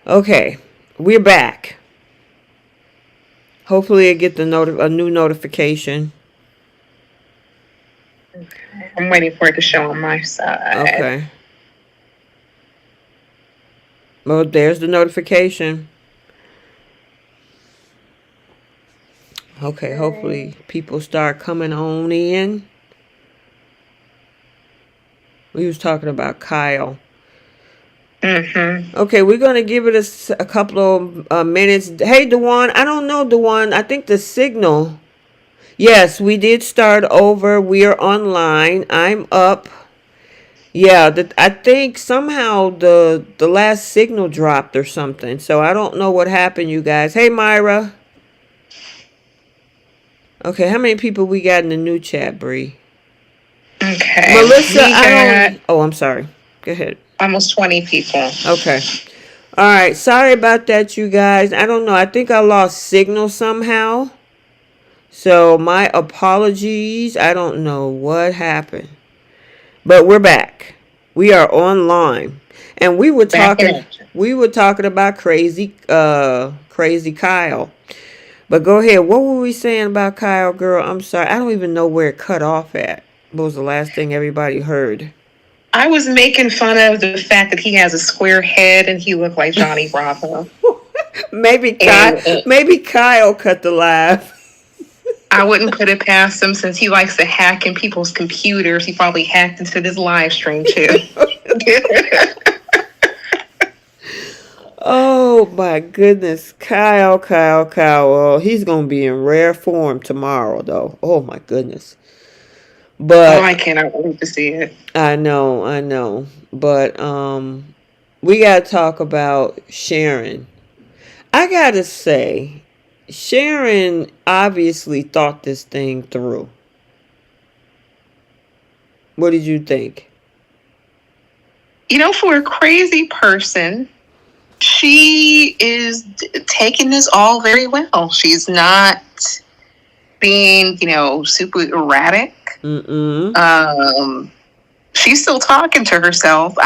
Okay, we're back. Hopefully I get a new notification. Okay. I'm waiting for it to show on my side. Okay. Well, there's the notification. Okay, hopefully people start coming on in. We was talking about Kyle. Okay, we're going to give it a couple of minutes. Hey, Dewan, I don't know, Dewan. I think the signal. Yes, we did start over. We are online. I'm up. Yeah, I think somehow the last signal dropped or something. So I don't know what happened, you guys. Hey, Myra. Okay, how many people we got in the new chat, Bree? Okay. Melissa, I don't. Oh, I'm sorry. Go ahead. Almost 20 people. Okay. All right. Sorry about that, you guys. I don't know. I think I lost signal somehow. So my apologies. I don't know what happened. But we're back. We are online. And we were talking about crazy Kyle. But go ahead. What were we saying about Kyle, girl? I'm sorry. I don't even know where it cut off at. What was the last thing everybody heard? I was making fun of the fact that he has a square head and he looked like Johnny Bravo. Maybe Kyle cut the laugh. I wouldn't put it past him since he likes to hack in people's computers. He probably hacked into this live stream too. Oh my goodness. Kyle. Oh, he's going to be in rare form tomorrow though. Oh my goodness. But I cannot wait to see it. I know. But we got to talk about Sharon. I got to say, Sharon obviously thought this thing through. What did you think? For a crazy person, she is taking this all very well. She's not being, super erratic. She's still talking to herself.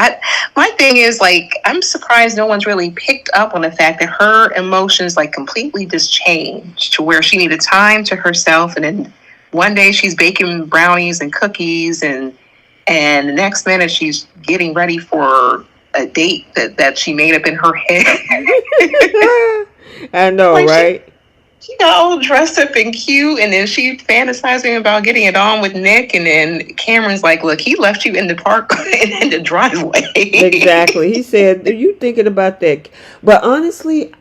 My thing is, I'm surprised no one's really picked up on the fact that her emotions completely just changed to where she needed time to herself, and then one day she's baking brownies and cookies, and the next minute she's getting ready for a date that she made up in her head. I know, right? She got all dressed up and cute, and then she fantasizing about getting it on with Nick, and then Cameron's like, look, he left you in the park in the driveway. Exactly. He said, are you thinking about that? But honestly,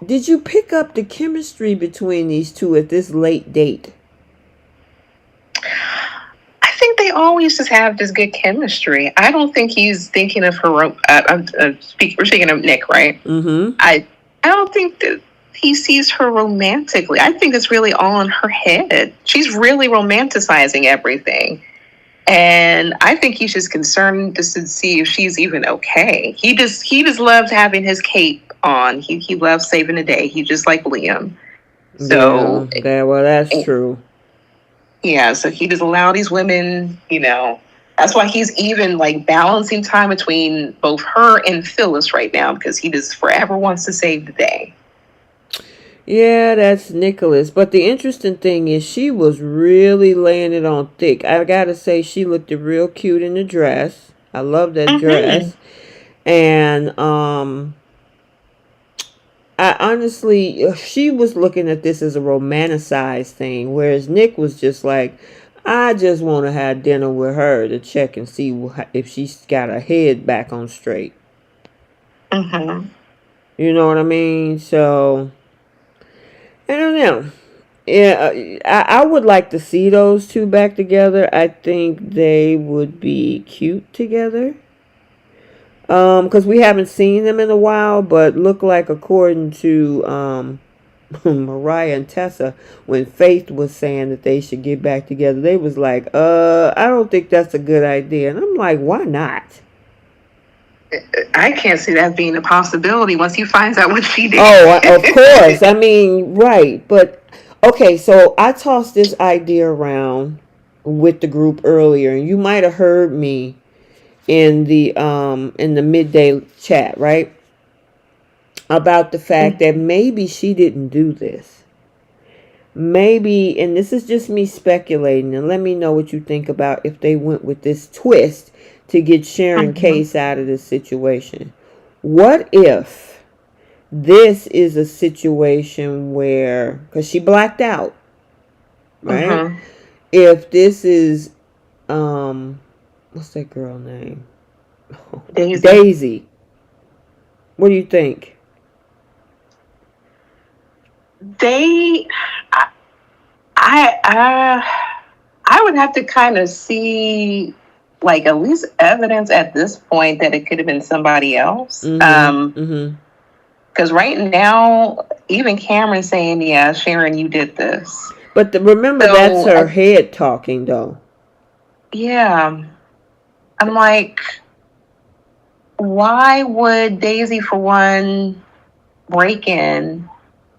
did you pick up the chemistry between these two at this late date? I think they always just have this good chemistry. I don't think he's thinking of her. We're speaking of Nick, right? Mm-hmm. I don't think that he sees her romantically. I think it's really all in her head. She's really romanticizing everything. And I think he's just concerned just to see if she's even okay. He just loves having his cape on. He loves saving the day. He's just like Liam. So well, that's true. Yeah, so he just allow these women, that's why he's even balancing time between both her and Phyllis right now, because he just forever wants to save the day. Yeah, that's Nicholas. But the interesting thing is she was really laying it on thick. I gotta say, she looked real cute in the dress. I love that dress. And I honestly, she was looking at this as a romanticized thing, whereas Nick was just like, I just want to have dinner with her to check and see if she's got her head back on straight. You know what I mean? So I don't know. Yeah, I would like to see those two back together. I think they would be cute together. Because we haven't seen them in a while, but look like according to Mariah and Tessa, when Faith was saying that they should get back together, they was like, I don't think that's a good idea. And I'm like, why not? I can't see that being a possibility once he finds out what she did. Oh, of course. I mean, right. But, okay, so I tossed this idea around with the group earlier, and you might have heard me in the midday chat, right? about the fact that maybe she didn't do this. Maybe, and this is just me speculating, and let me know what you think about if they went with this twist to get Sharon Case out of this situation. What if this is a situation where, because she blacked out, right? If this is, what's that girl name? Daisy. What do you think? I would have to kind of see, like, at least evidence at this point that it could have been somebody else. Because right now, even Cameron's saying, yeah, Sharon, you did this. But remember, so, that's her head talking, though. Yeah. I'm like, why would Daisy, for one, break in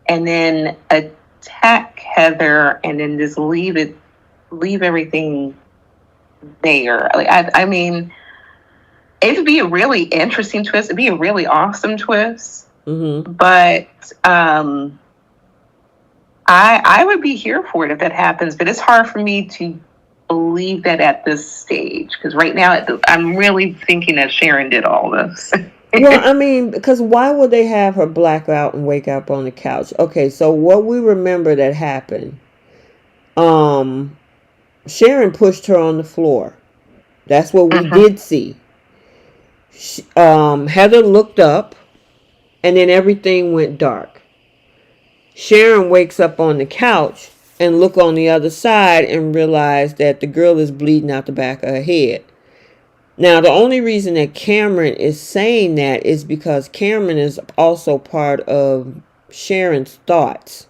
and then attack Heather and then just leave everything there? Like, I mean, it would be a really interesting twist. It'd be a really awesome twist. But I would be here for it if that happens. But it's hard for me to believe that at this stage, because right now I'm really thinking that Sharon did all this. Well, I mean, because why would they have her black out and wake up on the couch? Okay, so what we remember that happened, Sharon pushed her on the floor. That's what we did see. Heather looked up, and then everything went dark. Sharon wakes up on the couch and look on the other side and realize that the girl is bleeding out the back of her head. Now, the only reason that Cameron is saying that is because Cameron is also part of Sharon's thoughts.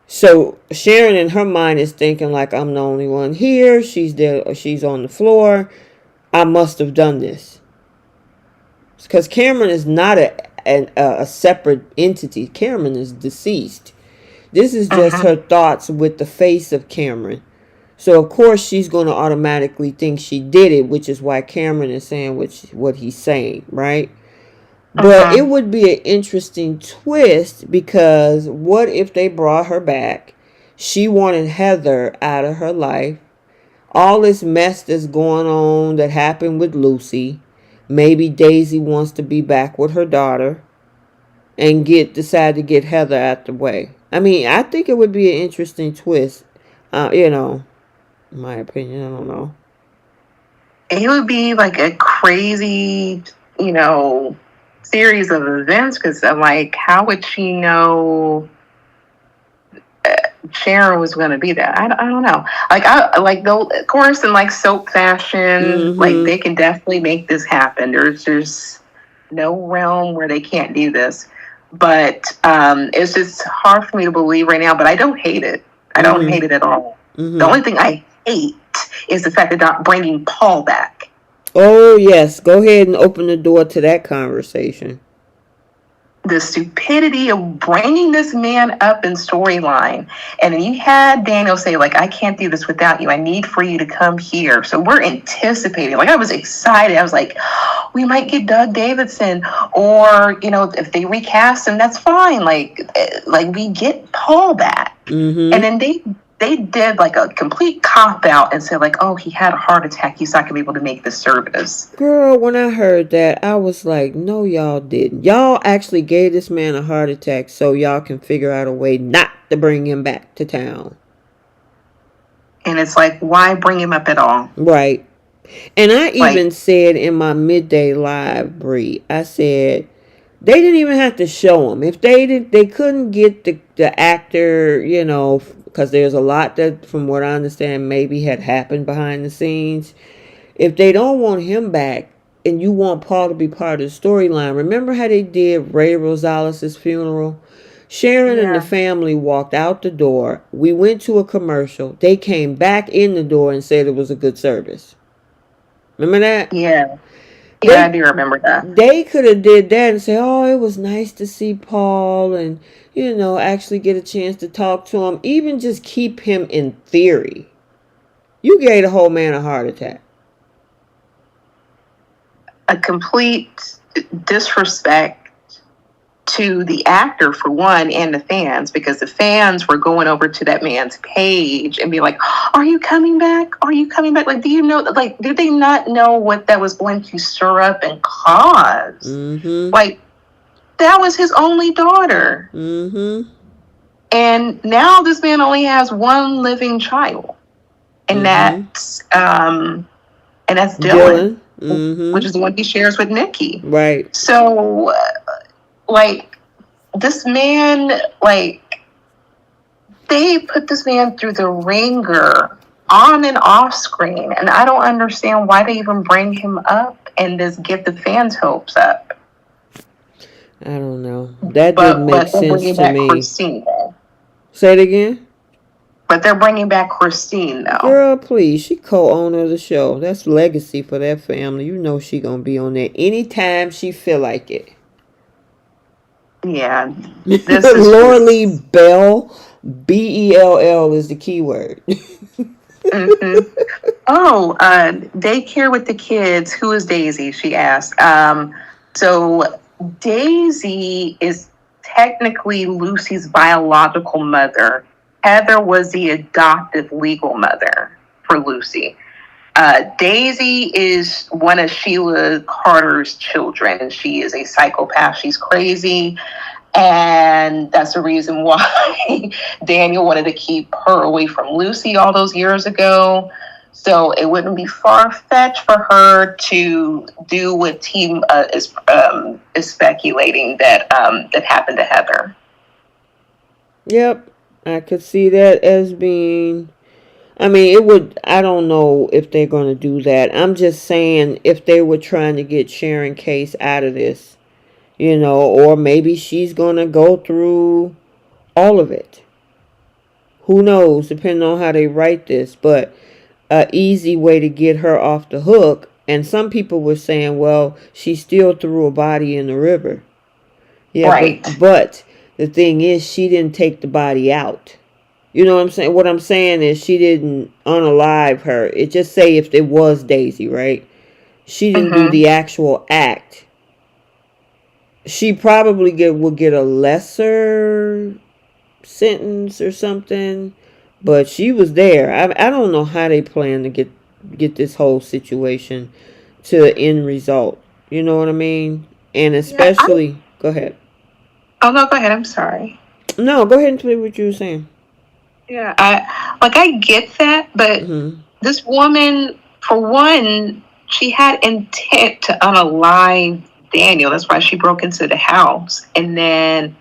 So Sharon in her mind is thinking like, I'm the only one here. She's there, or she's on the floor. I must have done this. Because Cameron is not a separate entity. Cameron is deceased. This is just her thoughts with the face of Cameron. So, of course, she's going to automatically think she did it, which is why Cameron is saying what he's saying, right? But it would be an interesting twist, because what if they brought her back? She wanted Heather out of her life. All this mess that's going on that happened with Lucy. Maybe Daisy wants to be back with her daughter and decide to get Heather out the way. I mean, I think it would be an interesting twist, in my opinion. I don't know. It would be like a crazy, series of events, because I'm like, how would she know Sharon was going to be there? I don't know. Of course, in like soap fashion, like they can definitely make this happen. There's no realm where they can't do this. But it's just hard for me to believe right now. But I don't hate it. I don't hate it at all. The only thing I hate is the fact that they're not bringing Paul back. Oh, yes. Go ahead and open the door to that conversation. The stupidity of bringing this man up in storyline. And then you had Daniel say, like, I can't do this without you. I need for you to come here. So we're anticipating. Like, I was excited. I was like, we might get Doug Davidson. Or, if they recast him, that's fine. Like we get Paul back. And then they did like a complete cop-out and said like, oh, he had a heart attack. He's not going to be able to make the service. Girl, when I heard that, I was like, no, y'all didn't. Y'all actually gave this man a heart attack so y'all can figure out a way not to bring him back to town. And it's like, why bring him up at all? Right. And I even said in my midday live, Bree, I said, they didn't even have to show him. If they couldn't get the actor, because there's a lot that, from what I understand, maybe had happened behind the scenes. If they don't want him back and you want Paul to be part of the storyline, remember how they did Ray Rosales' funeral? Sharon and the family walked out the door. We went to a commercial. They came back in the door and said it was a good service. Remember that? Yeah. Yeah, I do remember that. They could have did that and say, oh, it was nice to see Paul and, actually get a chance to talk to him. Even just keep him in theory. You gave the whole man a heart attack. A complete disrespect to the actor for one and the fans, because the fans were going over to that man's page and be like, are you coming back? Are you coming back? Like, do you know, like, did they not know what that was going to stir up and cause? Like, that was his only daughter. And now this man only has one living child. And that's Dylan. Which is the one he shares with Nikki. Right. So, like, this man, like, they put this man through the ringer on and off screen. And I don't understand why they even bring him up and just get the fans' hopes up. I don't know. That didn't make sense to me. Christine. Say it again? But they're bringing back Christine, though. Girl, please. She co-owner of the show. That's legacy for that family. You know she gonna be on there anytime she feel like it. Yeah. Lorelei Bell. Bell is the key word. Oh, daycare with the kids. Who is Daisy? She asked. So Daisy is technically Lucy's biological mother. Heather was the adoptive legal mother for Lucy. Daisy is one of Sheila Carter's children, and she is a psychopath. She's crazy, and that's the reason why Daniel wanted to keep her away from Lucy all those years ago. So it wouldn't be far-fetched for her to do what team is speculating that happened to Heather. Yep, I could see that as being... I mean, it would... I don't know if they're going to do that. I'm just saying if they were trying to get Sharon Case out of this, you know, or maybe she's going to go through all of it. Who knows, depending on how they write this. But an easy way to get her off the hook, and some people were saying, well, she still threw a body in the river. Yeah, right. But the thing is, she didn't take the body out. You know what I'm saying? What I'm saying is she didn't unalive her. It just say if it was Daisy, right? She didn't do the actual act. She probably will get a lesser sentence or something, but she was there. I don't know how they plan to get this whole situation to the end result. You know what I mean? And especially, go ahead. Oh no, go ahead. I'm sorry. No, go ahead and play what you were saying. Yeah, I get that, but this woman, for one, she had intent to unalive Daniel. That's why she broke into the house, and then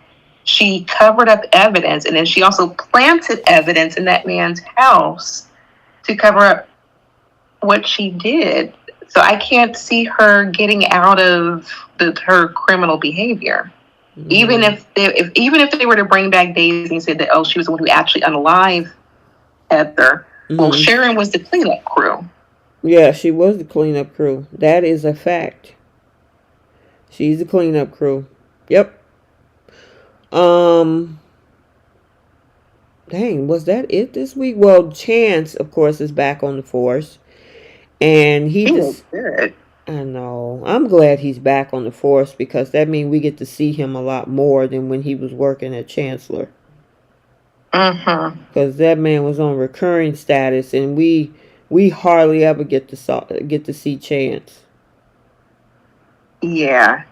she covered up evidence, and then she also planted evidence in that man's house to cover up what she did. So I can't see her getting out of her criminal behavior. Even if they were to bring back Daisy and say that, oh, she was the one who actually unalived Heather. Well, Sharon was the cleanup crew. Yeah, she was the cleanup crew. That is a fact. She's the cleanup crew. Yep. Dang, was that it this week? Well, Chance, of course, is back on the force. And he just... good. I know. I'm glad he's back on the force because that means we get to see him a lot more than when he was working at Chancellor. Because that man was on recurring status, and we hardly ever get to see Chance. Yeah,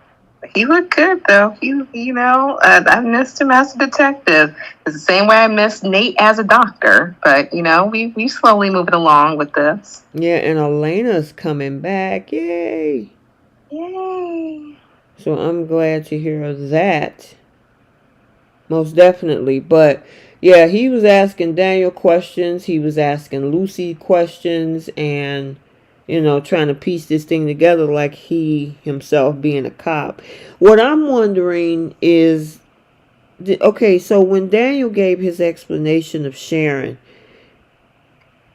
he looked good though. I missed him as a detective. It's the same way I missed Nate as a doctor. But we slowly moving along with this. Yeah, and Elena's coming back. Yay! Yay! So I'm glad to hear that. Most definitely. But yeah, he was asking Daniel questions. He was asking Lucy questions, and trying to piece this thing together like he himself being a cop. What I'm wondering is, okay, so when Daniel gave his explanation of Sharon,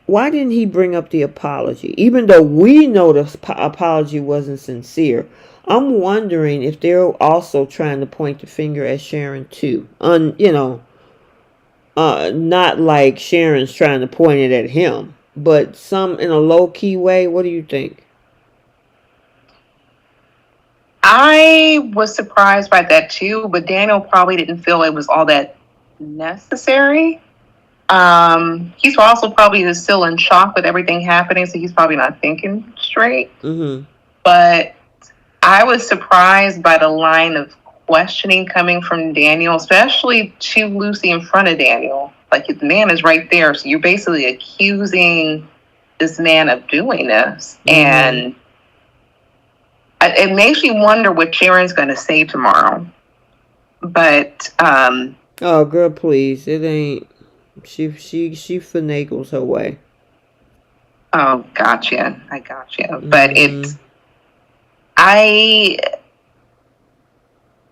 why didn't he bring up the apology? Even though we know the apology wasn't sincere, I'm wondering if they're also trying to point the finger at Sharon too. Not like Sharon's trying to point it at him, but some in a low-key way. What do you think? I was surprised by that too, but Daniel probably didn't feel it was all that necessary. He's also probably just still in shock with everything happening, so he's probably not thinking straight. But I was surprised by the line of questioning coming from Daniel, especially to Lucy in front of Daniel. Like, the man is right there, so you're basically accusing this man of doing this. And it makes me wonder what Sharon's going to say tomorrow. But oh, girl, please, it ain't. She finagles her way. Oh, gotcha. I gotcha. But I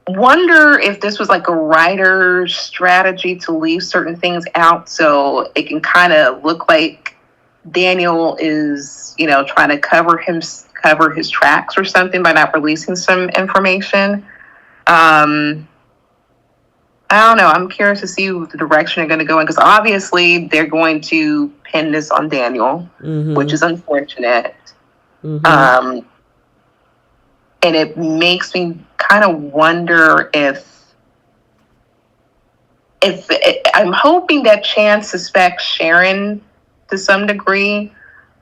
wonder if this was like a writer's strategy to leave certain things out so it can kind of look like Daniel is, trying to cover his tracks or something by not releasing some information. I don't know. I'm curious to see the direction they're going to go in, because obviously they're going to pin this on Daniel, which is unfortunate. And it makes me kind of wonder if I'm hoping that Chan suspects Sharon to some degree,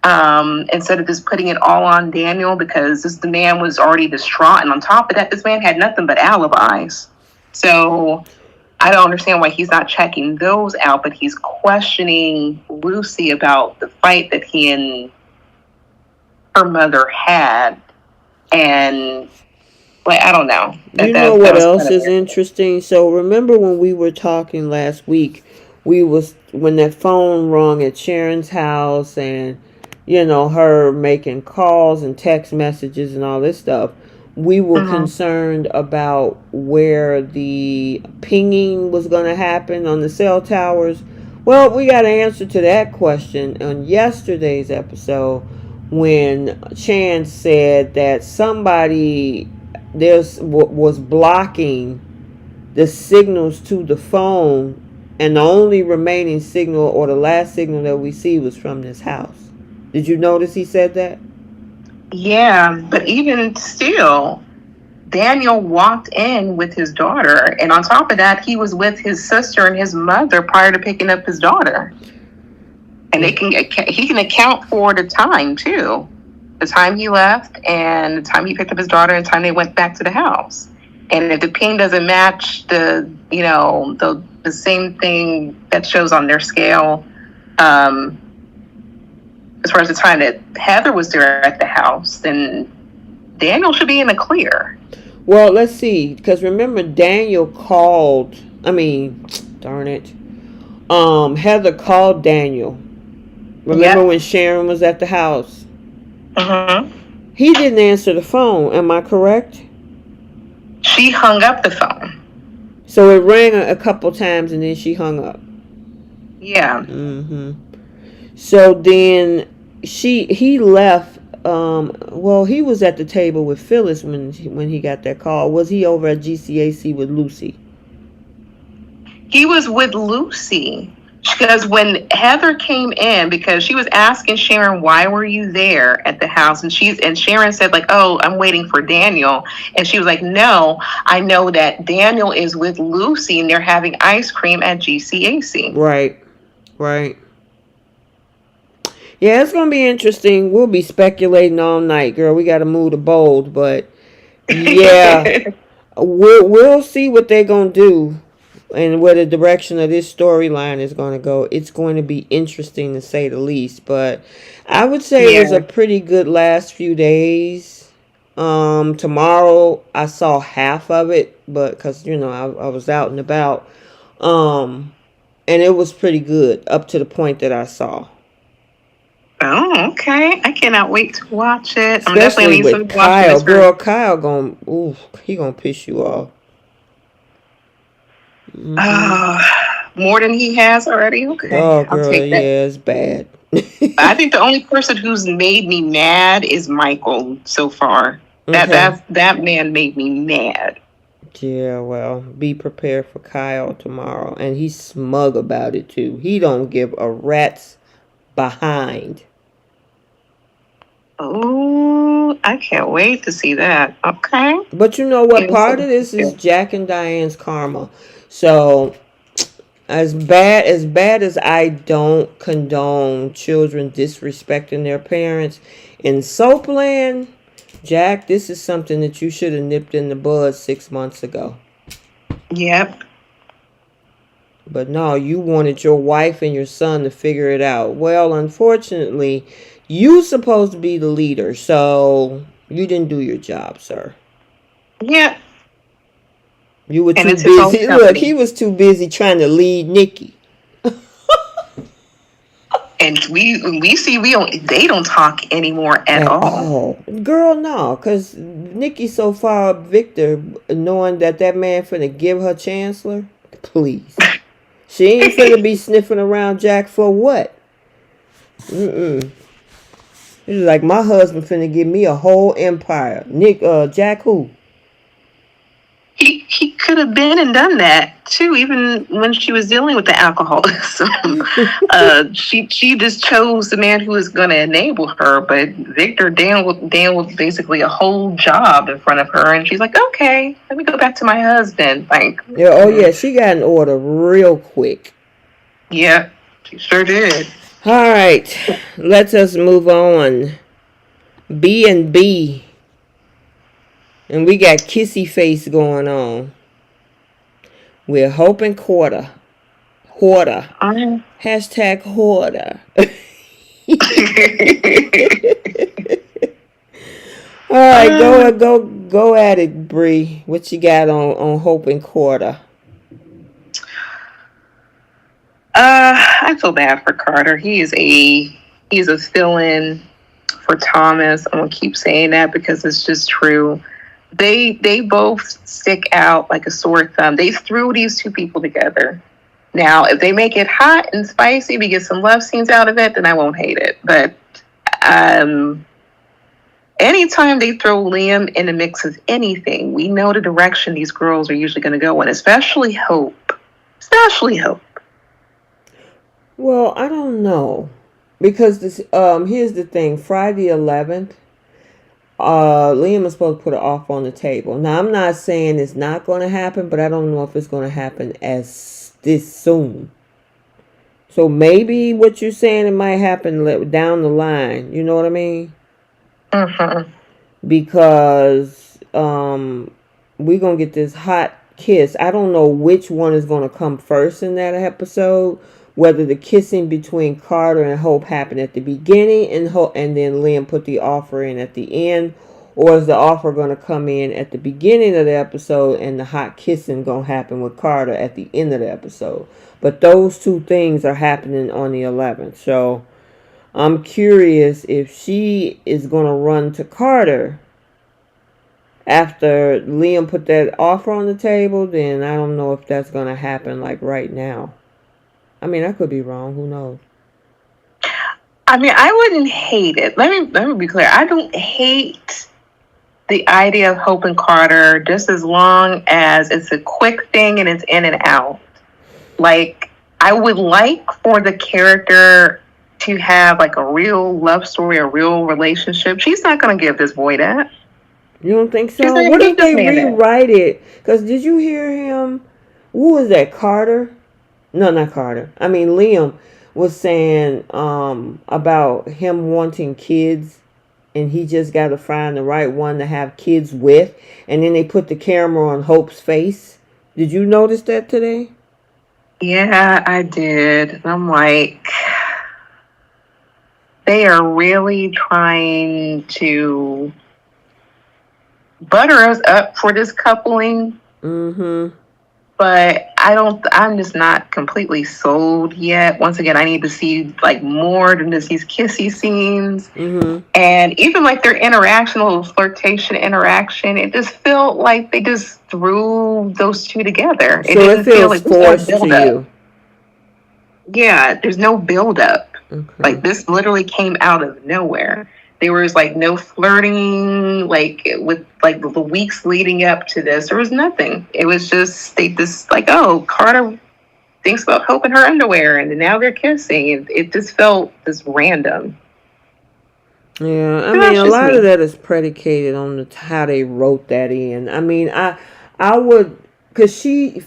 instead of just putting it all on Daniel, because the man was already distraught, and on top of that, this man had nothing but alibis. So I don't understand why he's not checking those out, but he's questioning Lucy about the fight that he and her mother had. And, I don't know. You know what else is interesting? So remember when we were talking last week, when that phone rung at Sharon's house, and, her making calls and text messages and all this stuff. We were concerned about where the pinging was going to happen on the cell towers. Well, we got an answer to that question on yesterday's episode, when Chan said that somebody was blocking the signals to the phone, and the only remaining signal, or the last signal that we see, was from this house. Did you notice he said that? Yeah, but even still, Daniel walked in with his daughter, and on top of that, he was with his sister and his mother prior to picking up his daughter. And he can account for the time too, the time he left, and the time he picked up his daughter, and the time they went back to the house. And if the ping doesn't match the same thing that shows on their scale, as far as the time that Heather was there at the house, then Daniel should be in the clear. Well, let's see, because remember, Daniel called, darn it, Heather called Daniel. Remember when Sharon was at the house? He didn't answer the phone, am I correct? She hung up the phone. So it rang a couple times, and then she hung up. Yeah. So then he left. He was at the table with Phyllis when he got that call. Was he over at GCAC with Lucy? He was with Lucy, because when Heather came in, because she was asking Sharon, why were you there at the house? And Sharon said, oh, I'm waiting for Daniel. And she was like, no, I know that Daniel is with Lucy and they're having ice cream at GCAC. Right. Yeah, it's going to be interesting. We'll be speculating all night, girl. We got to move the bold, but yeah, we'll see what they're going to do and where the direction of this storyline is going to go. It's going to be interesting, to say the least, but I would say it was a pretty good last few days. Tomorrow I saw half of it, but because, I was out and about, and it was pretty good up to the point that I saw. Oh, okay. I cannot wait to watch it. I'm definitely with Kyle. Girl, Kyle he gonna piss you off. More than he has already? Okay. Oh, girl, I'll take that. Yeah, it's bad. I think the only person who's made me mad is Michael so far. That man made me mad. Yeah, well, be prepared for Kyle tomorrow. And he's smug about it, too. He don't give a rat's behind. Oh, I can't wait to see that. Okay. But you know what? Part of this is Jack and Diane's karma. So as bad as I don't condone children disrespecting their parents, in Soapland, Jack, this is something that you should have nipped in the bud 6 months ago. Yep. But no, you wanted your wife and your son to figure it out. Well, unfortunately, you're supposed to be the leader, so you didn't do your job, sir. Yeah. You were And too it's his own busy. Look, company. he was too busy trying to lead Nikki. And they don't talk anymore at all. Girl, no, because Nikki's so far up Victor, knowing that man finna give her chancellor. Please. She ain't finna be sniffing around Jack for what? It's like my husband finna give me a whole empire. Jack who? He could have been and done that too, even when she was dealing with the alcoholism. She just chose the man who was going to enable her. But Victor dangled basically a whole job in front of her, and she's like, "Okay, let me go back to my husband." Like, yeah, she got an order real quick. Yeah, she sure did. All right, let us move on. B&B. And we got kissy face going on. We're hoping Hoarder. Hashtag Hoarder. All right, go at it, Bree. What you got on Hope and Quarter? I feel bad for Carter. He's a fill-in for Thomas. I'm gonna keep saying that because it's just true. They both stick out like a sore thumb. They threw these two people together. Now, if they make it hot and spicy, we get some love scenes out of it, then I won't hate it. But anytime they throw Liam in the mix of anything, we know the direction these girls are usually going to go in, especially Hope. Well, I don't know. Because this here's the thing. Friday 11th, Liam is supposed to put an offer on the table. Now, I'm not saying it's not going to happen, but I don't know if it's going to happen as this soon. So maybe what you're saying, it might happen down the line. You know what I mean? Mm-hmm. Because we're going to get this hot kiss. I don't know which one is going to come first in that episode. Whether the kissing between Carter and Hope happened at the beginning and then Liam put the offer in at the end, or is the offer going to come in at the beginning of the episode and the hot kissing going to happen with Carter at the end of the episode. But those two things are happening on the 11th. So I'm curious if she is going to run to Carter after Liam put that offer on the table. Then I don't know if that's going to happen like right now. I mean, I could be wrong. Who knows? I mean, I wouldn't hate it. Let me be clear. I don't hate the idea of Hope and Carter just as long as it's a quick thing and it's in and out. Like, I would like for the character to have like a real love story, a real relationship. She's not going to give this boy that. You don't think so? What if they rewrite it? Because did you hear him? Who was that? Carter? No, not Carter. I mean, Liam was saying about him wanting kids, and he just got to find the right one to have kids with. And then they put the camera on Hope's face. Did you notice that today? Yeah, I did. I'm like, they are really trying to butter us up for this coupling. Mm-hmm. But I'm just not completely sold yet. Once again, I need to see like more than just these kissy scenes. Mm-hmm. And even like their interaction, a little flirtation interaction, it just felt like they just threw those two together. So it feels like forced to you. Yeah, there's no build-up. Okay. Like this literally came out of nowhere. There was like no flirting, like with like the weeks leading up to this. There was nothing. It was just they just like, oh, Carter thinks about Hope in her underwear, and now they're kissing. It just felt just random. Yeah, I But mean, that's a just lot of me. that is predicated on how they wrote that in. I mean, I would, cause she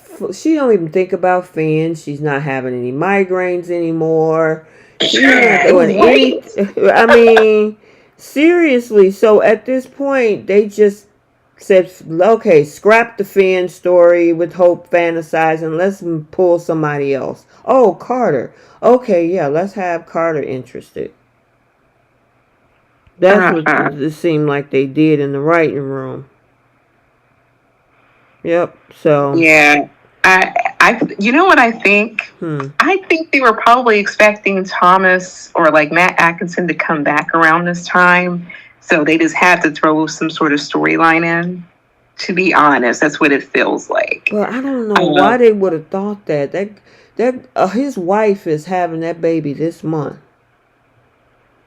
don't even think about fans. She's not having any migraines anymore. She's not doing any. Right. I mean, seriously. So at this point, they just said, okay, scrap the fan story with Hope fantasizing. Let's pull somebody else. Oh, Carter. Okay, yeah, let's have Carter interested. That's what Uh-uh. it seemed like they did in the writing room. Yep. So, Yeah. You know what I think? hmm. I think they were probably expecting Thomas or like Matt Atkinson to come back around this time. So they just had to throw some sort of storyline in. To be honest, that's what it feels like. But I don't know why Um, they would have thought that. His wife is having that baby this month.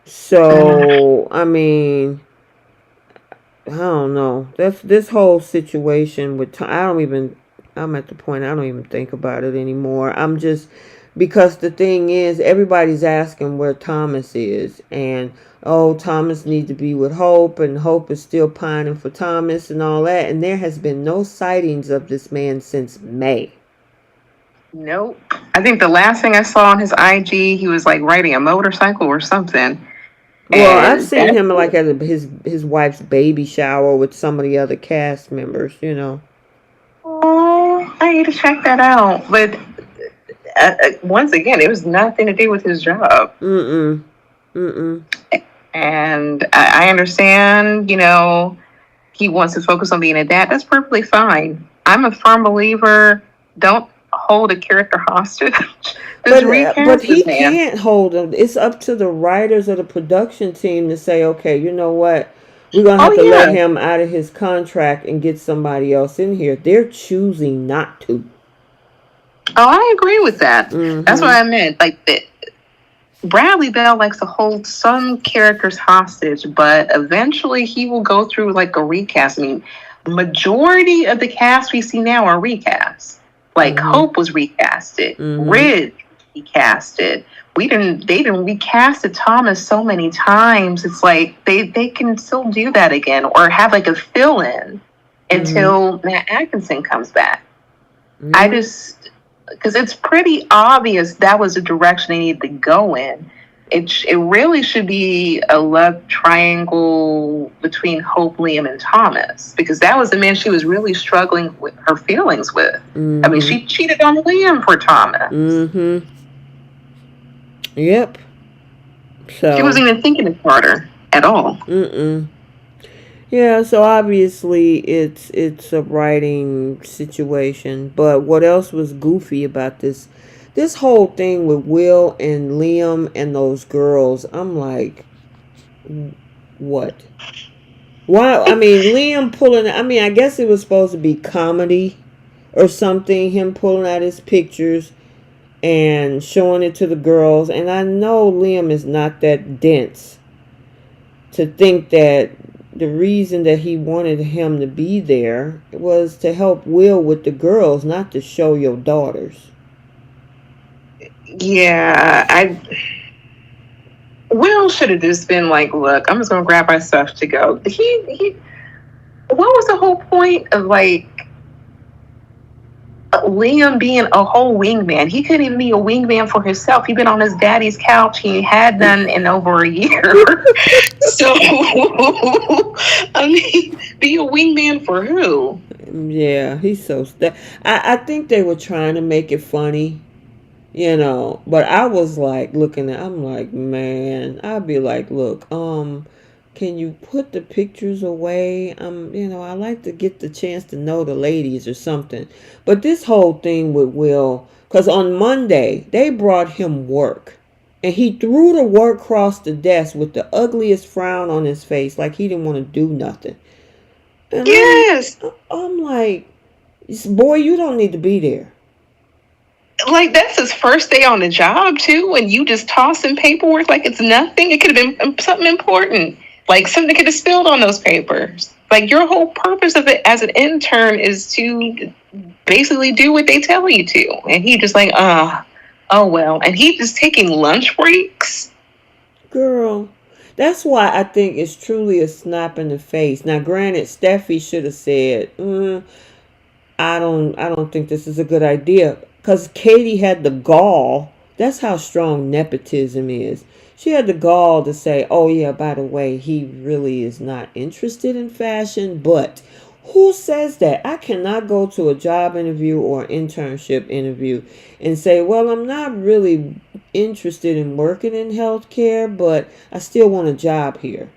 So, I mean, I don't know. That's this whole situation with I don't even. I'm at the point I don't even think about it anymore. I'm just because the thing is everybody's asking where Thomas is, and oh, Thomas needs to be with Hope, and Hope is still pining for Thomas and all that, and there has been no sightings of this man since May. nope. I think the last thing I saw on his IG, he was like riding a motorcycle or something. Well, I've And seen that's him like it. at his wife's baby shower with some of the other cast members. You know. Oh, I need to check that out. But once again, it was nothing to do with his job. Mm mm. And I understand, he wants to focus on being a dad. That's perfectly fine. I'm a firm believer. Don't hold a character hostage. Just But recast he this man. can't hold them. It's up to the writers of the production team to say, okay, you know what? We're gonna Oh have to let yeah. him out of his contract and get somebody else in here. They're choosing not to. Oh, I agree with that. That's what Mm-hmm. I meant. Like Bradley Bell likes to hold some characters hostage, but eventually he will go through like a recast. I mean, majority of the cast we see now are recasts. Like Mm-hmm. Hope was recasted, Mm-hmm. Rid recasted. They didn't recasted Thomas so many times. It's like they can still do that again or have like a fill in Mm-hmm. until Matt Atkinson comes back. I Yeah. just because it's pretty obvious that was the direction they needed to go in. It really should be a love triangle between Hope, Liam, and Thomas because that was the man she was really struggling with her feelings with. I mean, Mm-hmm. she cheated on Liam for Thomas. Mm-hmm. Yep. She So. wasn't even thinking of Carter at all. Mm-mm. Yeah, so obviously it's a writing situation, but what else was goofy about this whole thing with Will and Liam and those girls? I'm like, what? Why? I mean, Liam pulling. I mean, I guess it was supposed to be comedy or something. Him pulling out his pictures and showing it to the girls, and I know Liam is not that dense to think that the reason that he wanted him to be there was to help Will with the girls, not to show your daughters. Yeah, I Will should have just been like, "Look, I'm just gonna grab my stuff to go." He. What was the whole point of like Liam being a whole wingman? He couldn't even be a wingman for himself. He'd been on his daddy's couch. He had done in over a year. So, I mean, be a wingman for who? Yeah, he's so. I think they were trying to make it funny, but I was like looking at. I'm like, man, I'd be like, look, can you put the pictures away? I like to get the chance to know the ladies or something. But this whole thing with Will, because on Monday they brought him work, and he threw the work across the desk with the ugliest frown on his face, like he didn't want to do nothing. And Yes. I'm like, boy, you don't need to be there. Like that's his first day on the job too, and you just tossing paperwork like it's nothing. It could have been something important, like something could have spilled on those papers. Like your whole purpose of it as an intern is to basically do what they tell you to, and he just like, oh well, and he just taking lunch breaks. Girl, That's why I think it's truly a slap in the face. Now, granted, Steffi should have said, I don't think this is a good idea," because Katie had the gall. That's how strong nepotism is. She had the gall to say, "Oh yeah, by the way, he really is not interested in fashion." But who says that? I cannot go to a job interview or internship interview and say, "Well, I'm not really interested in working in healthcare, but I still want a job here."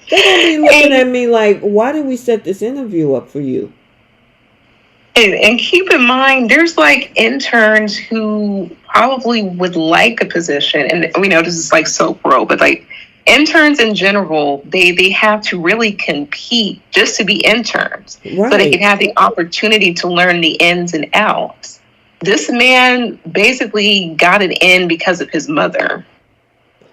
They're gonna be looking at me like, "Why did we set this interview up for you?" And keep in mind, there's like interns who probably would like a position, and we know this is like so pro, but like interns in general, they have to really compete just to be interns, so they can Right. have the opportunity to learn the ins and outs. This man basically got an in because of his mother.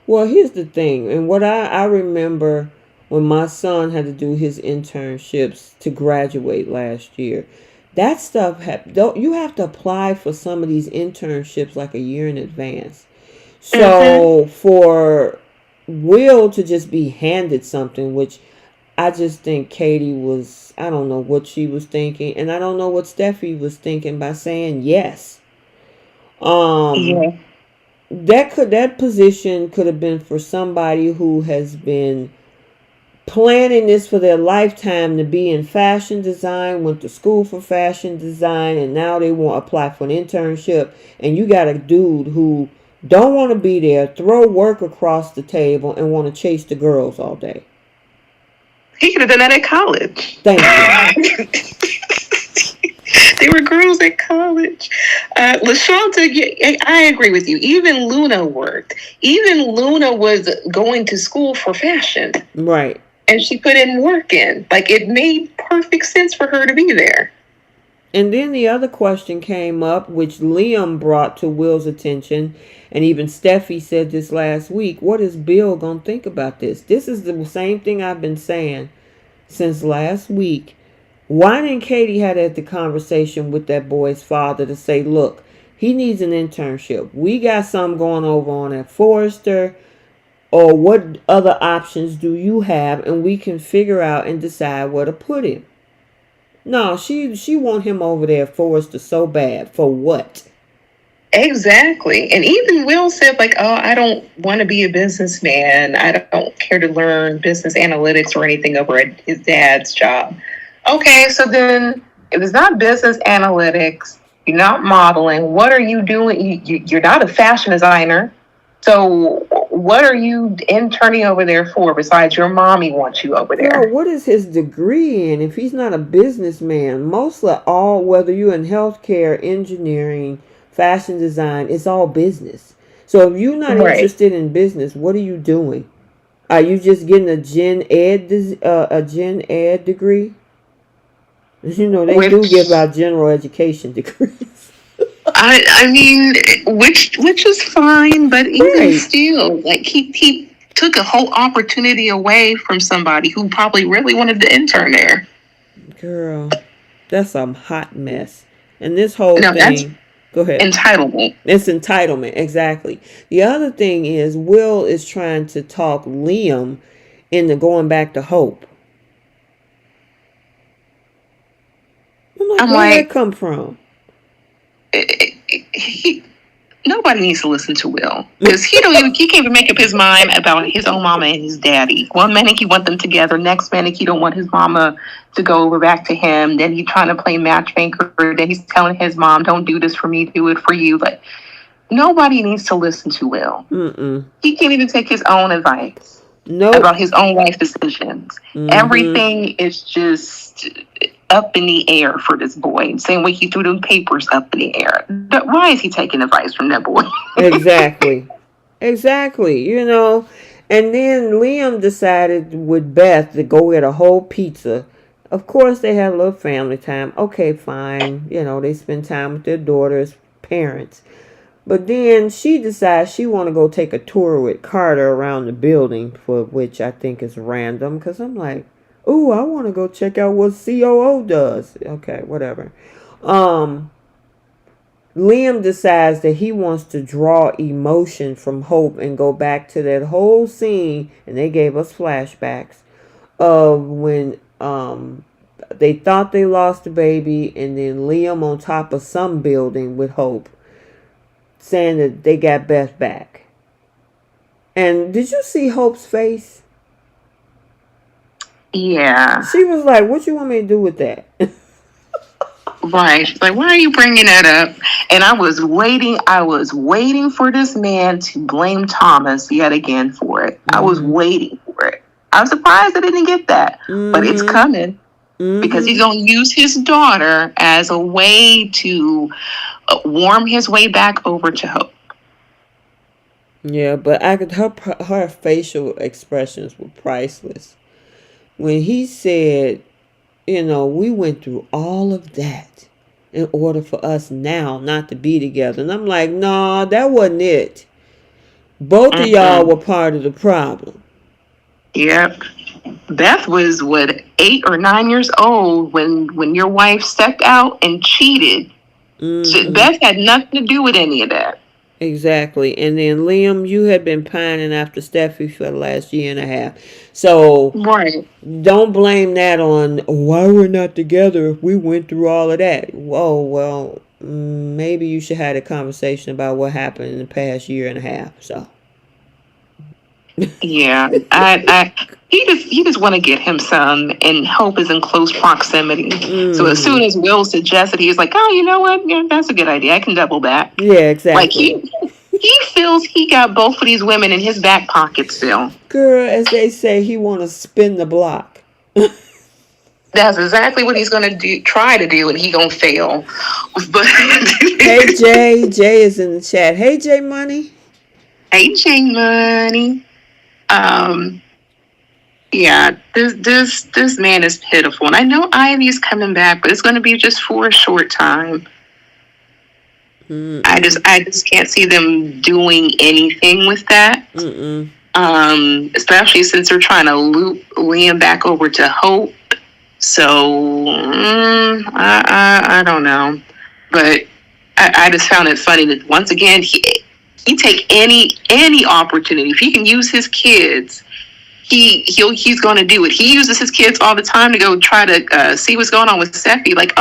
Well, here's the thing, and what I remember when my son had to do his internships to graduate last year. That stuff don't you have to apply for some of these internships like a year in advance. Mm-hmm. So for Will to just be handed something, which I just think Katie was, I don't know what she was thinking, and I don't know what Steffi was thinking by saying yes. Um, Yeah. that position could have been for somebody who has been planning this for their lifetime to be in fashion design, went to school for fashion design, and now they want to apply for an internship. And you got a dude who don't want to be there, throw work across the table, and want to chase the girls all day. He could have done that at college. Thank you. They were girls at college. LaShonda, I agree with you. Even Luna worked. Even Luna was going to school for fashion, Right. and she put in work in. Like, it made perfect sense for her to be there. And then the other question came up, which Liam brought to Will's attention, and even Steffi said this last week. What is Bill going to think about this? This is the same thing I've been saying since last week. Why didn't Katie have the conversation with that boy's father to say, look, he needs an internship. We got something going over on at Forrester, or what other options do you have, and we can figure out and decide where to put him. No, she want him over there at Forrester so bad. For what? Exactly. And even Will said, like, oh, I don't want to be a businessman. I don't care to learn business analytics or anything over at his dad's job. Okay, so then if it's not business analytics, you're not modeling, what are you doing? You're not a fashion designer. So what are you interning over there for besides your mommy wants you over Girl, there? what is his degree in if he's not a businessman? Mostly all, whether you're in healthcare, engineering, fashion design, it's all business. So if you're not Right. interested in business, what are you doing? Are you just getting a gen ed degree? You know, they do give Which out general education degrees. I mean, which is fine, but even Right. still, like he took a whole opportunity away from somebody who probably really wanted to intern there. Girl, that's a hot mess. And this whole No, that's thing, go ahead. entitlement. It's entitlement, exactly. The other thing is Will is trying to talk Liam into going back to Hope. I'm like, I'm where did that like, come from? he, nobody needs to listen to Will because he can't even make up his mind about his own mama and his daddy. One minute he want them together, next minute he don't want his mama to go over back to him. Then he's trying to play matchmaker. Then he's telling his mom, "Don't do this for me, do it for you." But nobody needs to listen to Will. Mm-mm. He can't even take his own advice Nope. about his own life decisions. Mm-hmm. Everything is just up in the air for this boy. Same way he threw them papers up in the air. Why is he taking advice from that boy? Exactly. Exactly. You know. And then Liam decided with Beth to go get a whole pizza. Of course, they had a little family time. Okay, fine. You know, they spend time with their daughter's parents. But then she decides she want to go take a tour with Carter around the building, for which I think is random. Because I'm like, ooh, I want to go check out what COO does. Okay, whatever. Um, Liam decides that he wants to draw emotion from Hope and go back to that whole scene, and they gave us flashbacks of when they thought they lost the baby, and then Liam on top of some building with Hope saying that they got Beth back. And did you see Hope's face? Yeah. She was like, what you want me to do with that? Right. She's like, why are you bringing that up? And I was waiting for this man to blame Thomas yet again for it. I was waiting for it. I was surprised I didn't get that. But it's coming. Because he's going to use his daughter as a way to warm his way back over to Hope. Yeah, but her facial expressions were priceless. When he said, we went through all of that in order for us now not to be together. And I'm like, no, that wasn't it. Both of y'all were part of the problem. Yep. Beth was, 8 or 9 years old when your wife stepped out and cheated. So Beth had nothing to do with any of that. Exactly. And then, Liam, you had been pining after Steffy for the last year and a half. So, don't blame that on why we're not together if we went through all of that. Whoa, well, maybe you should have a conversation about what happened in the past year and a half. So. Yeah, he just want to get him some, and Hope is in close proximity. So as soon as Will suggested, he was like, "Oh, you know what? Yeah, that's a good idea. I can double back." Yeah, exactly. Like he feels he got both of these women in his back pocket still. Girl, as they say, he want to spin the block. That's exactly what he's gonna try to do, and he gonna fail. But hey, Jay is in the chat. Hey, Jay Money. Hey, Jay Money. Yeah, this man is pitiful, and I know Ivy's coming back, but it's going to be just for a short time. I just can't see them doing anything with that. Especially since they're trying to loop Liam back over to Hope. So I don't know, but I just found it funny that once again he take any opportunity. If he can use his kids, he's going to do it. He uses his kids all the time to go try to see what's going on with Steffy. Like,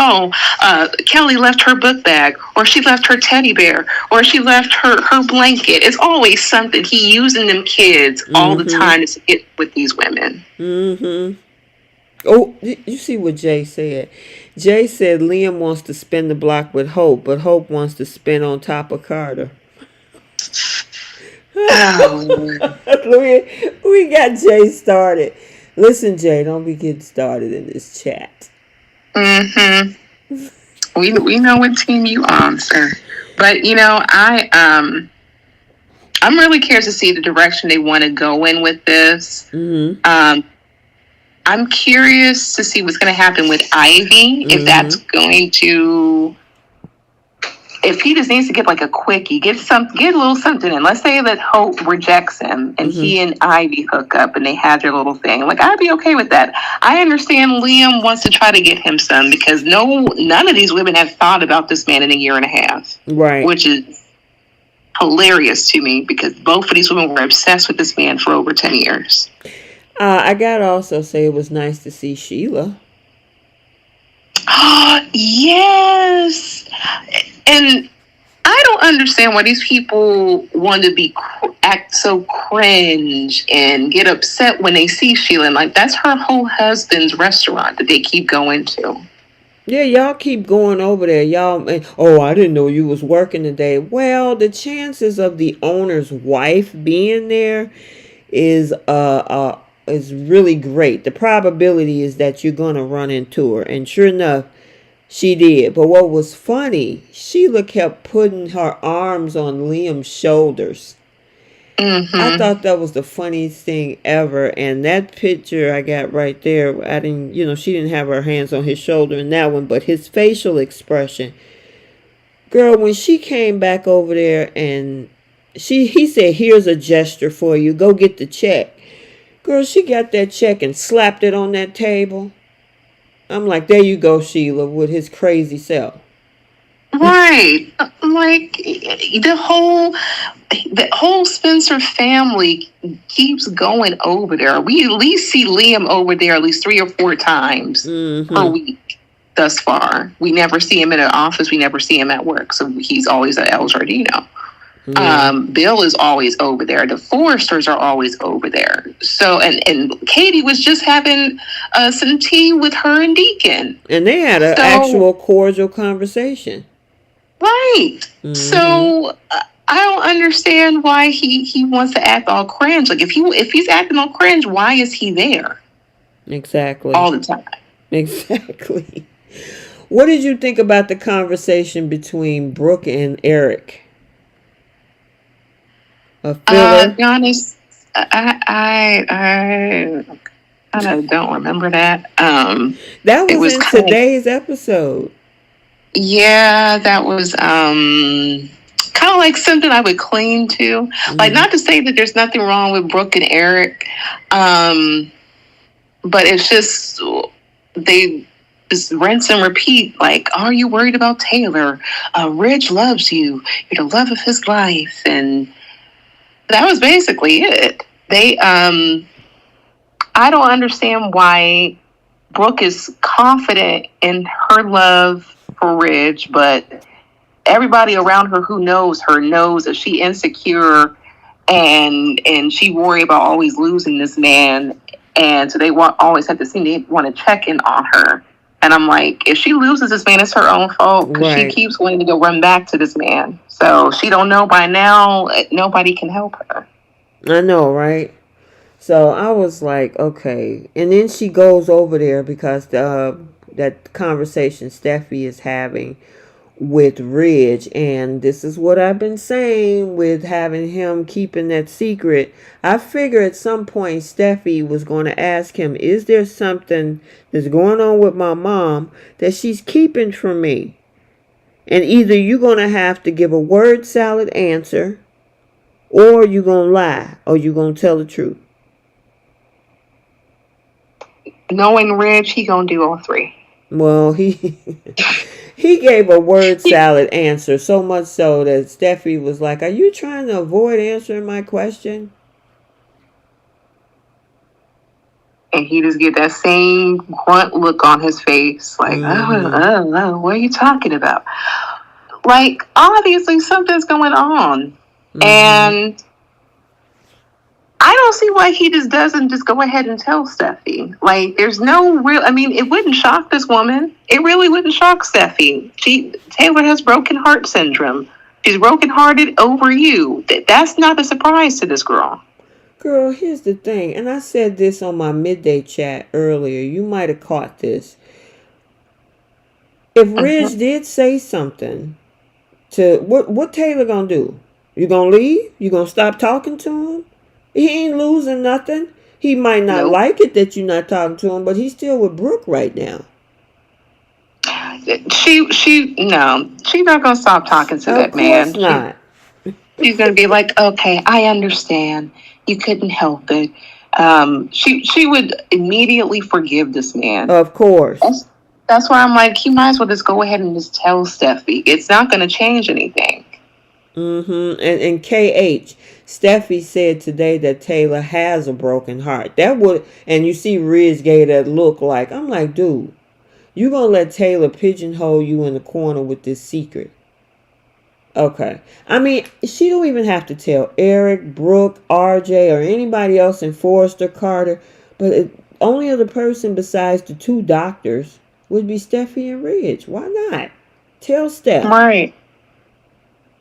Kelly left her book bag, or she left her teddy bear, or she left her blanket. It's always something. He using them kids all the time to get with these women. Oh, you see what Jay said? Jay said Liam wants to spin the block with Hope, but Hope wants to spin on top of Carter. We got Jay started. Listen, Jay, don't be getting started in this chat. We know what team you on, sir. But I'm really curious to see the direction they want to go in with this. I'm curious to see what's going to happen with Ivy. If that's going to. If he just needs to get like a quickie, get a little something in. Let's say that Hope rejects him and he and Ivy hook up and they have their little thing. Like, I'd be okay with that. I understand Liam wants to try to get him some because none of these women have thought about this man in a year and a half. Right. Which is hilarious to me because both of these women were obsessed with this man for over 10 years. I gotta also say it was nice to see Sheila. Yes. And I don't understand why these people want to act so cringe and get upset when they see Sheila. Like, that's her whole husband's restaurant that they keep going to. Yeah, y'all keep going over there. Y'all, I didn't know you was working today. Well, the chances of the owner's wife being there is really great. The probability is that you're going to run into her. And sure enough, she did. But what was funny, Sheila kept putting her arms on Liam's shoulders. I thought that was the funniest thing ever. And that picture I got right there, she didn't have her hands on his shoulder in that one, but his facial expression. Girl, when she came back over there and he said, here's a gesture for you. Go get the check. Girl, she got that check and slapped it on that table. I'm like, there you go, Sheila, with his crazy self. Right. Like the whole Spencer family keeps going over there. We at least see Liam over there at least 3 or 4 times per week thus far. We never see him in an office. We never see him at work. So he's always at El Jardino. Bill is always over there. The Forresters are always over there. So and Katie was just having some tea with her and Deacon. And they had an actual cordial conversation. Right. So I don't understand why he wants to act all cringe. Like if he's acting all cringe, why is he there? Exactly. All the time. Exactly. What did you think about the conversation between Brooke and Eric? To be honest, I kind of don't remember that. That was in today's episode. Yeah, that was kind of like something I would cling to. Like, not to say that there's nothing wrong with Brooke and Eric, but it's just they just rinse and repeat. Like, are you worried about Taylor? Ridge loves you. You're the love of his life, and that was basically it. They, I don't understand why Brooke is confident in her love for Ridge, but everybody around her who knows her knows that she insecure and she worry about always losing this man, and so they always have to seem they want to check in on her. And I'm like, if she loses this man, it's her own fault because she keeps wanting to go run back to this man. So she don't know by now. Nobody can help her. I know, right? So I was like, okay. And then she goes over there because that conversation Steffy is having with Ridge, and this is what I've been saying with having him keeping that secret. I figure at some point Steffy was going to ask him, is there something that's going on with my mom that she's keeping from me? And either you're going to have to give a word salad answer, or you're going to lie, or you're going to tell the truth. Knowing Ridge, he going to do all three. Well, he gave a word salad answer, so much so that Steffi was like, are you trying to avoid answering my question? And he just get that same grunt look on his face, like, oh, what are you talking about? Like, obviously something's going on. And I don't see why he just doesn't just go ahead and tell Steffi. Like, there's no real, I mean, it wouldn't shock this woman. It really wouldn't shock Steffi. Taylor has broken heart syndrome. She's brokenhearted over you. That's not a surprise to this girl. Girl, here's the thing. And I said this on my midday chat earlier. You might have caught this. If Ridge did say something to, what Taylor gonna do? You gonna leave? You gonna stop talking to him? He ain't losing nothing. He might not like it that you're not talking to him, but he's still with Brooke right now. She's not gonna stop talking to that man. Of course not. She's gonna be like, okay, I understand. You couldn't help it. She would immediately forgive this man. Of course. That's why I'm like, you might as well just go ahead and just tell Steffi. It's not gonna change anything. And KH, Steffi said today that Taylor has a broken heart. And you see Ridge gave that look like, I'm like, dude, you gonna let Taylor pigeonhole you in the corner with this secret? Okay. I mean, she don't even have to tell Eric, Brooke, RJ, or anybody else in Forrester, Carter, but only other person besides the two doctors would be Steffi and Ridge. Why not? Tell Steph. Right.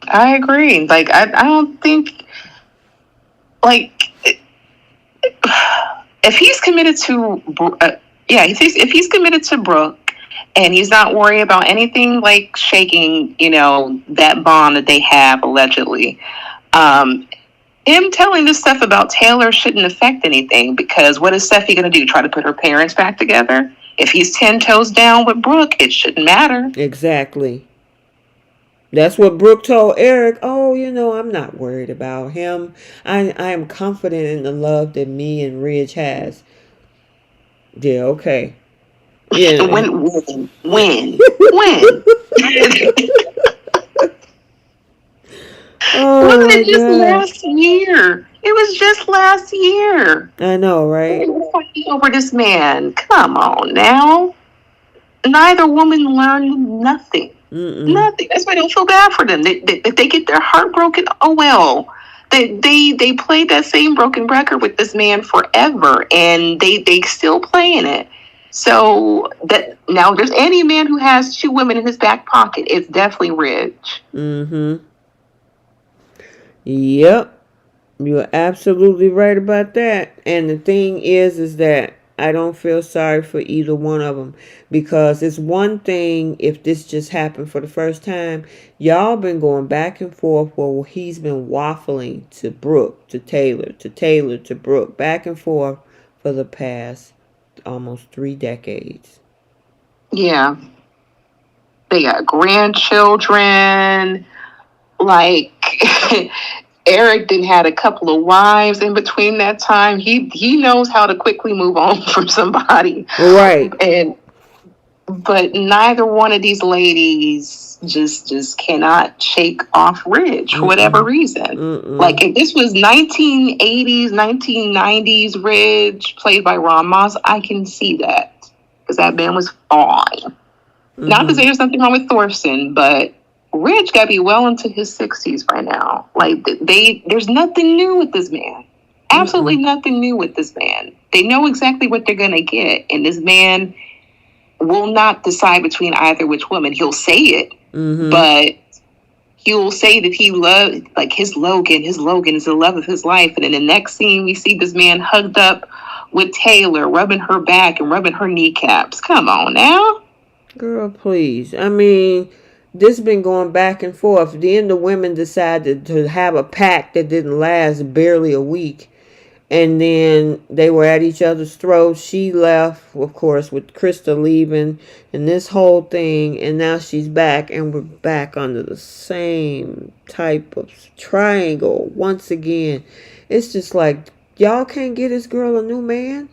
I agree. Like, I don't think, like, if he's committed to, if he's committed to Brooke and he's not worried about anything like shaking, that bond that they have allegedly, him telling this stuff about Taylor shouldn't affect anything, because what is Steffi going to do? Try to put her parents back together? If he's 10 toes down with Brooke, it shouldn't matter. Exactly. That's what Brooke told Eric. Oh, I'm not worried about him. I am confident in the love that me and Ridge has. Yeah, okay. Yeah. When? Wasn't my it just gosh. last year? It was just last year. I know, right? They were fighting over this man. Come on now. Neither woman learned nothing. Mm-mm. Nothing. That's why I don't feel bad for them. If they get their heart broken, oh well. They played that same broken record with this man forever, and they still playing it. So that now, if there's any man who has two women in his back pocket, it's definitely Ridge. Mm-hmm. Yep. You're absolutely right about that. And the thing is that I don't feel sorry for either one of them, because it's one thing if this just happened for the first time. Y'all been going back and forth. Well, he's been waffling to Brooke, to Taylor, to Taylor, to Brooke, back and forth for the past almost 3 decades. Yeah. They got grandchildren. Like Eric didn't had a couple of wives in between that time. He knows how to quickly move on from somebody. Right. But neither one of these ladies just cannot shake off Ridge for whatever reason. Like if this was 1980s, 1990s Ridge played by Ron Moss, I can see that, because that man was fine. Not to say there's something wrong with Thorson, but Ridge got to be well into his 60s right now. Like there's nothing new with this man. Absolutely nothing new with this man. They know exactly what they're gonna get, and this man will not decide between either which woman. He'll say it, but he'll say that he loves, like, his Logan is the love of his life. And in the next scene, we see this man hugged up with Taylor, rubbing her back and rubbing her kneecaps. Come on now. Girl, please. I mean, this been going back and forth. Then the women decided to have a pact that didn't last barely a week. And then they were at each other's throats. She left, of course, with Krista leaving and this whole thing. And now she's back, and we're back under the same type of triangle once again. It's just like, y'all can't get this girl a new man.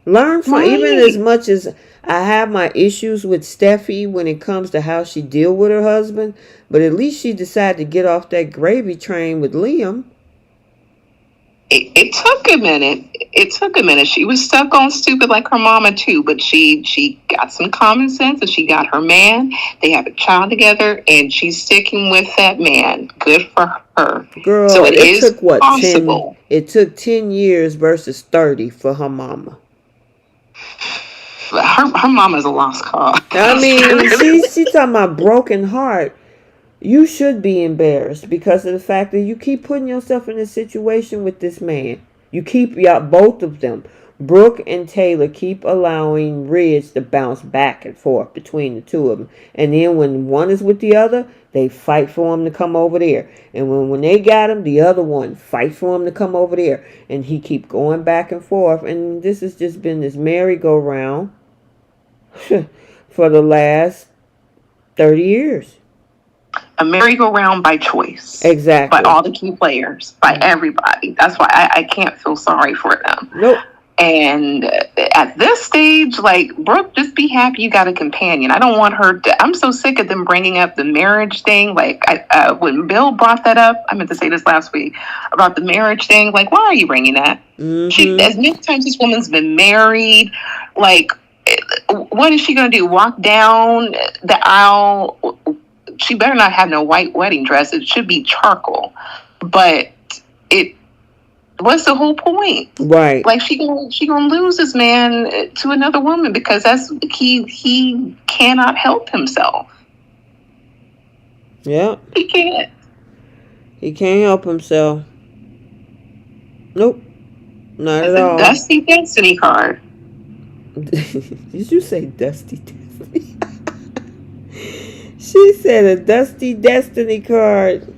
Learn from, even as much as I have my issues with Steffy when it comes to how she deal with her husband, but at least she decided to get off that gravy train with Liam. It took a minute. It took a minute. She was stuck on stupid like her mama too, but she got some common sense, and she got her man. They have a child together, and she's sticking with that man. Good for her. Girl, so it took what, possible. 10? It took 10 years versus 30 for her mama. Her mama's a lost cause. I mean, she talking about broken heart. You should be embarrassed because of the fact that you keep putting yourself in a situation with this man. You keep, both of them, Brooke and Taylor, keep allowing Ridge to bounce back and forth between the two of them. And then when one is with the other, they fight for him to come over there. And when they got him, the other one fight for him to come over there. And he keep going back and forth. And this has just been this merry-go-round for the last 30 years. A merry-go-round by choice. Exactly. By all the key players. By everybody. That's why I can't feel sorry for them. Nope. And at this stage, like, Brooke, just be happy you got a companion. I don't want her to... I'm so sick of them bringing up the marriage thing. Like, when Bill brought that up, I meant to say this last week, about the marriage thing. Like, why are you bringing that? As many times this woman's been married, like, what is she going to do? Walk down the aisle... She better not have no white wedding dress. It should be charcoal. But what's the whole point? Right. Like she gonna lose this man to another woman because he cannot help himself. Yeah. He can't. He can't help himself. Nope. Not at all. Dusty Destiny card. Did you say Dusty Destiny? She said a Dusty Destiny card.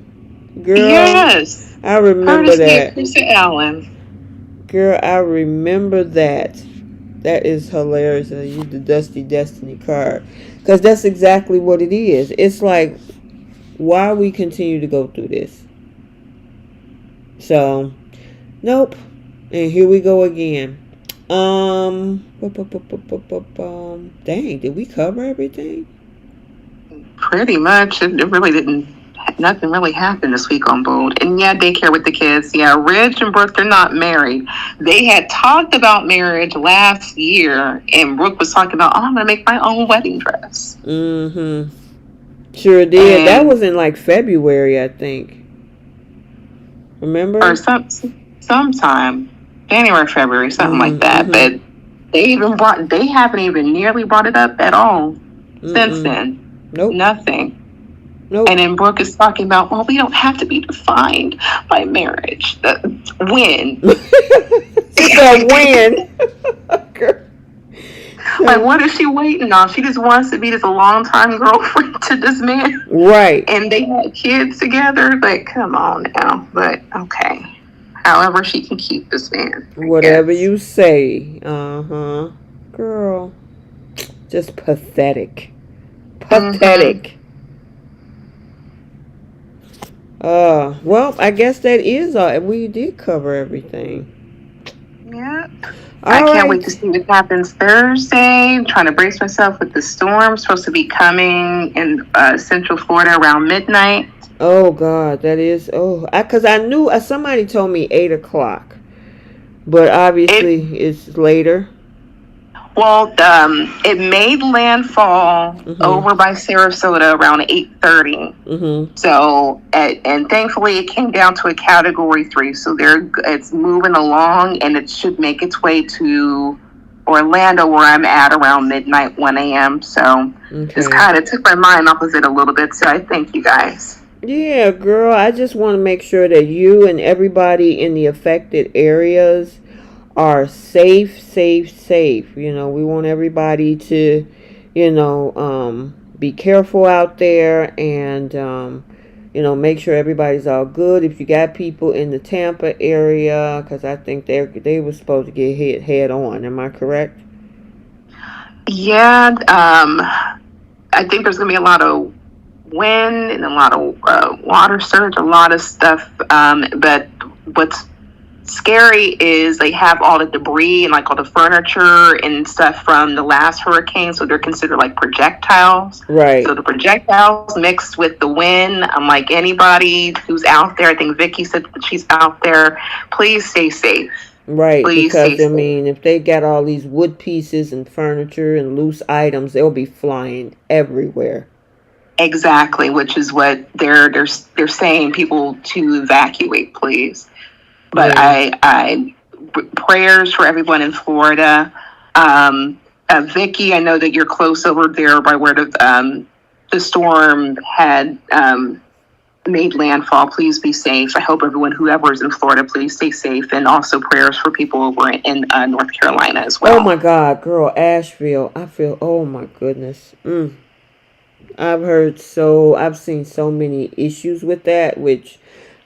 Girl. Yes. I remember that. Mr. Allen. Girl, I remember that. That is hilarious. I used the Dusty Destiny card. Because that's exactly what it is. It's like, why we continue to go through this? So, nope. And here we go again. Dang, did we cover everything? Pretty much. It really didn't nothing really happened this week on Bold. And yeah, daycare with the kids. Yeah, Ridge and Brooke, they're not married. They had talked about marriage last year, and Brooke was talking about, oh, I'm going to make my own wedding dress. Mm-hmm. Sure did. That was in like February, I think. Remember? Or sometime. January, February, something like that. But they haven't even nearly brought it up at all since then. Nope. Nothing. Nope. And then Brooke is talking about, well, we don't have to be defined by marriage. When? When? Like, what is she waiting on? She just wants to be this long-time girlfriend to this man. Right. And they had kids together. Like, come on now. But, okay. However she can keep this man. Whatever you say. Uh-huh. Girl. Just pathetic. Pathetic. Well, I guess that is all. We did cover everything. Yeah. I can't wait to see what happens Thursday. I'm trying to brace myself with the storm. Supposed to be coming in Central Florida around midnight. Oh, God, that is... Oh, because I knew... somebody told me 8 o'clock. But obviously, it's later. Well, it made landfall over by Sarasota around 8:30. So, and thankfully, it came down to a Category 3. So it's moving along, and it should make its way to Orlando, where I'm at, around midnight, 1 a.m. So, just kind of took my mind off of it a little bit. So, I thank you guys. Yeah, girl. I just want to make sure that you and everybody in the affected areas are safe. You know, we want everybody to, you know, be careful out there and, you know, make sure everybody's all good. If you got people in the Tampa area, because I think they were supposed to get hit head on. Am I correct? Yeah. I think there's going to be a lot of wind and a lot of water surge, a lot of stuff. But what's scary is they have all the debris and like all the furniture and stuff from the last hurricane, so they're considered like projectiles. Right. So the projectiles mixed with the wind. I'm like, anybody who's out there, I think Vicky said that she's out there, please stay safe. Right, please, because I mean, if they got all these wood pieces and furniture and loose items, they'll be flying everywhere. Exactly, which is what they're saying, people to evacuate, please. But I prayers for everyone in Florida. Vicky, I know that you're close over there by where the storm had made landfall. Please be safe. I hope everyone, whoever is in Florida, please stay safe. And also prayers for people over in North Carolina as well. Oh my God, girl, Asheville. I feel, oh my goodness. I've seen so many issues with that, which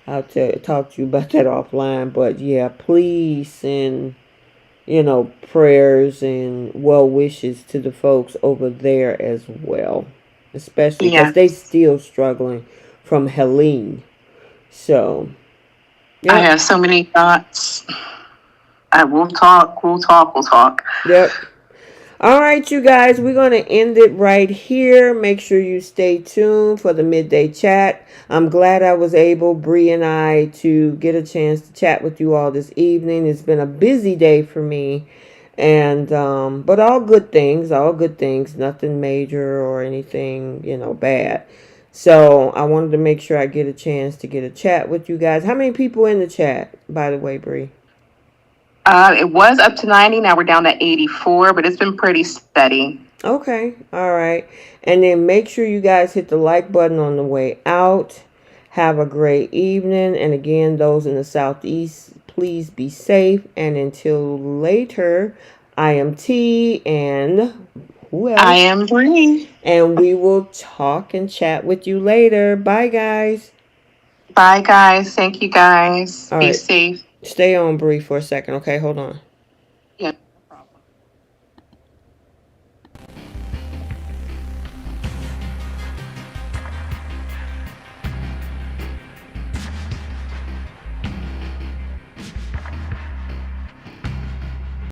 I'll talk to you about that offline. But yeah, please send, you know, prayers and well wishes to the folks over there as well. Especially because they still struggling from Helene. So, I have so many thoughts. We'll talk. Yep. All right, you guys, we're going to end it right here. Make sure you stay tuned for the midday chat. I'm glad I was able, Bree and I, to get a chance to chat with you all this evening. It's been a busy day for me, and but all good things, nothing major or anything, you know, bad. So I wanted to make sure I get a chance to get a chat with you guys. How many people in the chat, by the way, Bree? It was up to 90. Now we're down to 84, but it's been pretty steady. Okay. All right. And then make sure you guys hit the like button on the way out. Have a great evening. And again, those in the Southeast, please be safe. And until later, I am T and who else? I am Bree. And we will talk and chat with you later. Bye, guys. Bye, guys. Thank you, guys. Be safe. Stay on, Bree, for a second. Okay, hold on. Yeah.